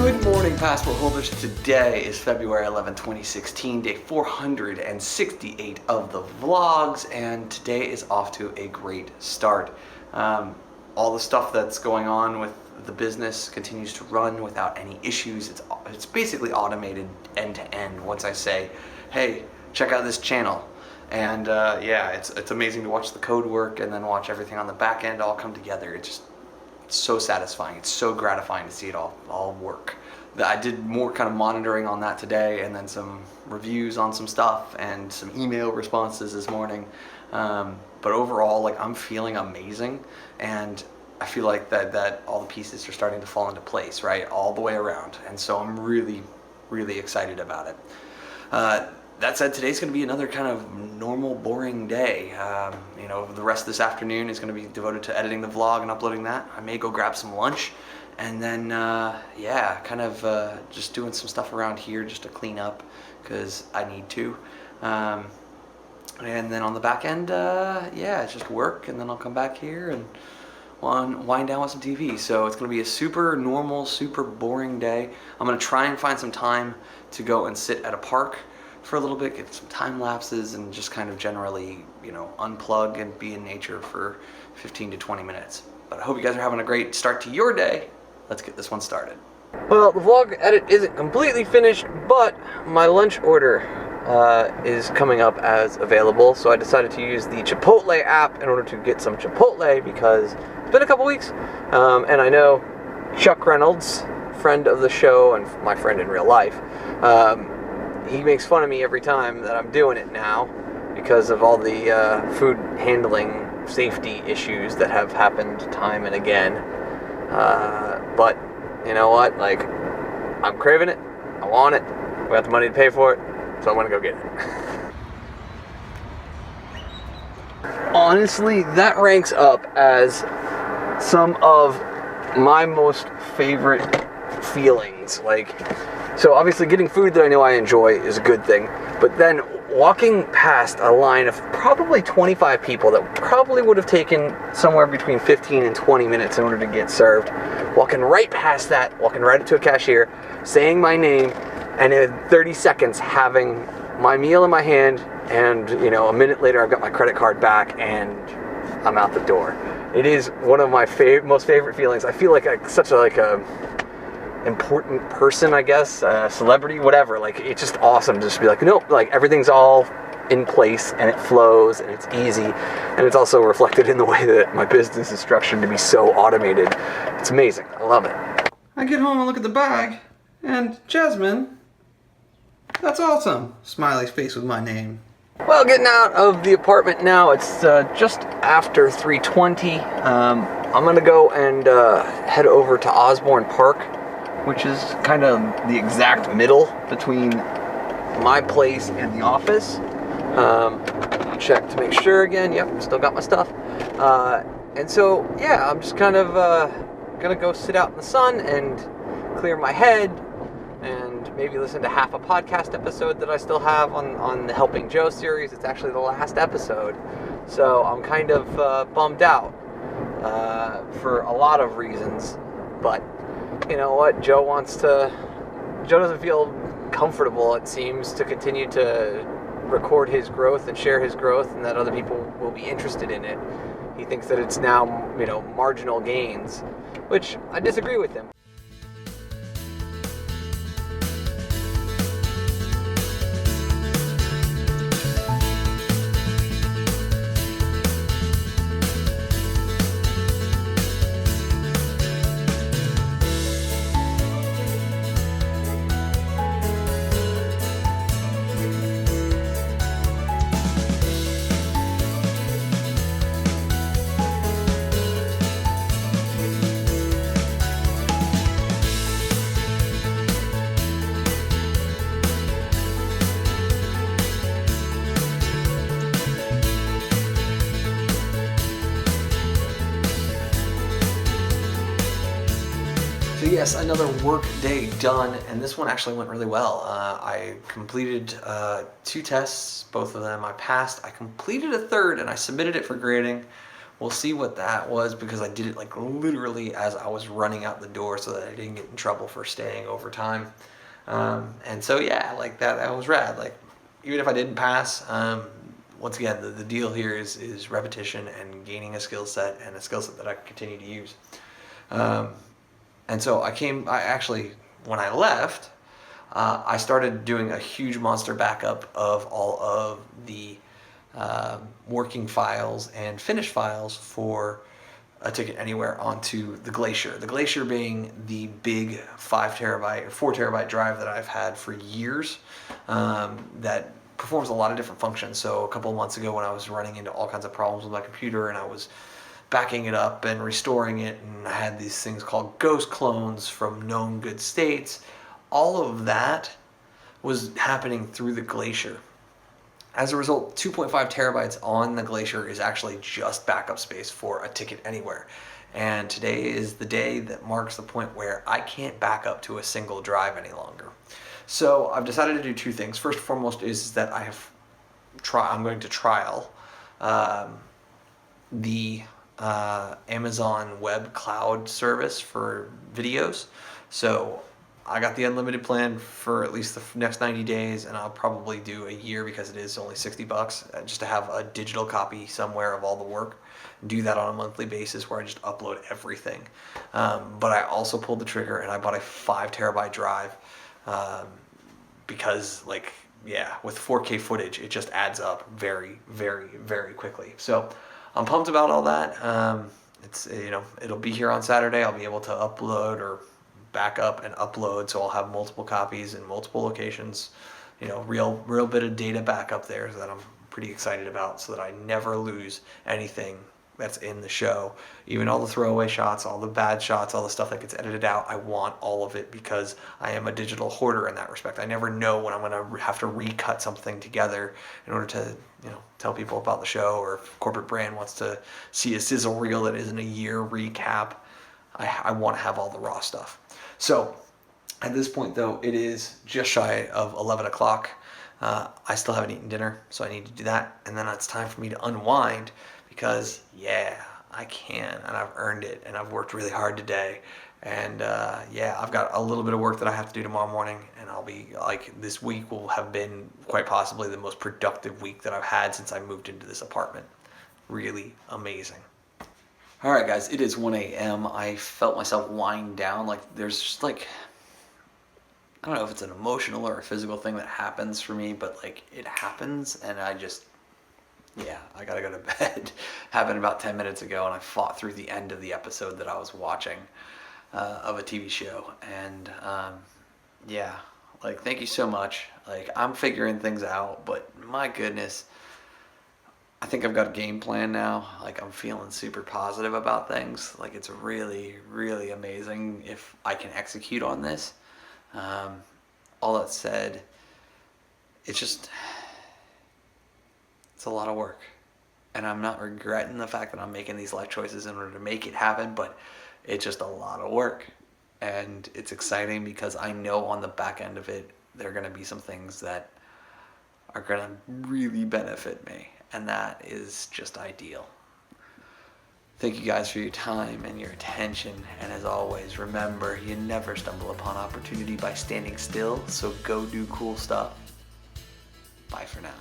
Good morning, passport holders. Today is February 11, 2016, day 468 of the vlogs, and today is off to a great start. All the stuff that's going on with the business continues to run without any issues. It's basically automated end to end once I say, hey, check out this channel. And yeah, it's amazing to watch the code work and then watch everything on the back end all come together. It's so satisfying. It's so gratifying to see it all work. I did more kind of monitoring on that today, and then some reviews on some stuff and some email responses this morning. But overall, like, I'm feeling amazing, and I feel like that all the pieces are starting to fall into place, right, all the way around. And so I'm really, really excited about it. That said, today's going to be another kind of normal, boring day. You know, the rest of this afternoon is going to be devoted to editing the vlog and uploading that. I may go grab some lunch, and then, yeah, kind of just doing some stuff around here just to clean up, because I need to. And then on the back end, yeah, it's just work, and then I'll come back here and wind down with some TV. So it's going to be a super normal, super boring day. I'm going to try and find some time to go and sit at a park for a little bit, get some time lapses, and just kind of generally, you know, unplug and be in nature for 15 to 20 minutes. But I hope you guys are having a great start to your day. Let's get this one started. Well, the vlog edit isn't completely finished, but my lunch order is coming up as available, so I decided to use the Chipotle app in order to get some Chipotle, because it's been a couple weeks, and I know Chuck Reynolds, friend of the show and my friend in real life, he makes fun of me every time that I'm doing it now because of all the food handling safety issues that have happened time and again. But you know what? Like, I'm craving it. I want it. We got the money to pay for it, so I'm gonna go get it. Honestly, that ranks up as some of my most favorite feelings. Like, so obviously getting food that I know I enjoy is a good thing, but then walking past a line of probably 25 people that probably would have taken somewhere between 15 and 20 minutes in order to get served, walking right past that, walking right up to a cashier, saying my name, and in 30 seconds having my meal in my hand, and, you know, a minute later I've got my credit card back and I'm out the door. It is one of my most favorite feelings. I feel like such a important person, I guess, celebrity, whatever. Like, it's just awesome to just be like, nope, like, everything's all in place and it flows and it's easy, and it's also reflected in the way that my business is structured to be so automated. It's amazing. I love it. I get home and look at the bag, and Jasmine, that's awesome. Smiley face with my name. Well, getting out of the apartment now. It's just after 3:20. I'm gonna go and head over to Osborne Park, which is kind of the exact middle between my place and the office. Check to make sure again. Yep, still got my stuff. And so, yeah, I'm just kind of gonna go sit out in the sun and clear my head, and maybe listen to half a podcast episode that I still have on the Helping Joe series. It's actually the last episode. So I'm kind of bummed out for a lot of reasons, but you know what? Joe doesn't feel comfortable, it seems, to continue to record his growth and share his growth, and that other people will be interested in it. He thinks that it's now, you know, marginal gains, which I disagree with him. So yes, another work day done, and this one actually went really well. I completed 2 tests, both of them I passed. I completed a third and I submitted it for grading. We'll see what that was, because I did it like literally as I was running out the door so that I didn't get in trouble for staying overtime. And so yeah, like that was rad. Like even if I didn't pass, once again, the deal here is repetition and gaining a skill set, and a skill set that I can continue to use. And so I actually, when I left, I started doing a huge monster backup of all of the working files and finished files for A Ticket Anywhere onto the Glacier. The Glacier being the big 5 terabyte or 4 terabyte drive that I've had for years, that performs a lot of different functions. So a couple of months ago, when I was running into all kinds of problems with my computer and I was backing it up and restoring it, and I had these things called ghost clones from known good states, all of that was happening through the Glacier. As a result, 2.5 terabytes on the Glacier is actually just backup space for A Ticket Anywhere. And today is the day that marks the point where I can't back up to a single drive any longer. So I've decided to do two things. First and foremost is that I'm going to trial the Amazon Web Cloud service for videos. So I got the unlimited plan for at least the next 90 days, and I'll probably do a year because it is only $60 just to have a digital copy somewhere of all the work. Do that on a monthly basis where I just upload everything. But I also pulled the trigger and I bought a 5 terabyte drive, because with 4K footage, it just adds up very, very, very quickly. So I'm pumped about all that. It'll be here on Saturday. I'll be able to upload or back up and upload, so I'll have multiple copies in multiple locations. Real bit of data backup there that I'm pretty excited about, so that I never lose anything that's in the show. Even all the throwaway shots, all the bad shots, all the stuff that gets edited out, I want all of it, because I am a digital hoarder in that respect. I never know when I'm going to have to recut something together in order to tell people about the show, or if corporate brand wants to see a sizzle reel that isn't a year recap. I want to have all the raw stuff. So at this point, though, it is just shy of 11 o'clock. I still haven't eaten dinner, so I need to do that. And then it's time for me to unwind, because, I can, and I've earned it, and I've worked really hard today. And, I've got a little bit of work that I have to do tomorrow morning, and I'll be, this week will have been quite possibly the most productive week that I've had since I moved into this apartment. Really amazing. All right, guys, it is 1 a.m. I felt myself wind down. There's just I don't know if it's an emotional or a physical thing that happens for me, but it happens, and I just, I gotta go to bed. Happened about 10 minutes ago, and I fought through the end of the episode that I was watching of a TV show. And thank you so much. I'm figuring things out, but my goodness, I think I've got a game plan now. I'm feeling super positive about things. It's really, really amazing if I can execute on this. All that said, it's a lot of work. And I'm not regretting the fact that I'm making these life choices in order to make it happen, but it's just a lot of work. And it's exciting because I know on the back end of it, there are going to be some things that are going to really benefit me. And that is just ideal. Thank you guys for your time and your attention. And as always, remember, you never stumble upon opportunity by standing still. So go do cool stuff. Bye for now.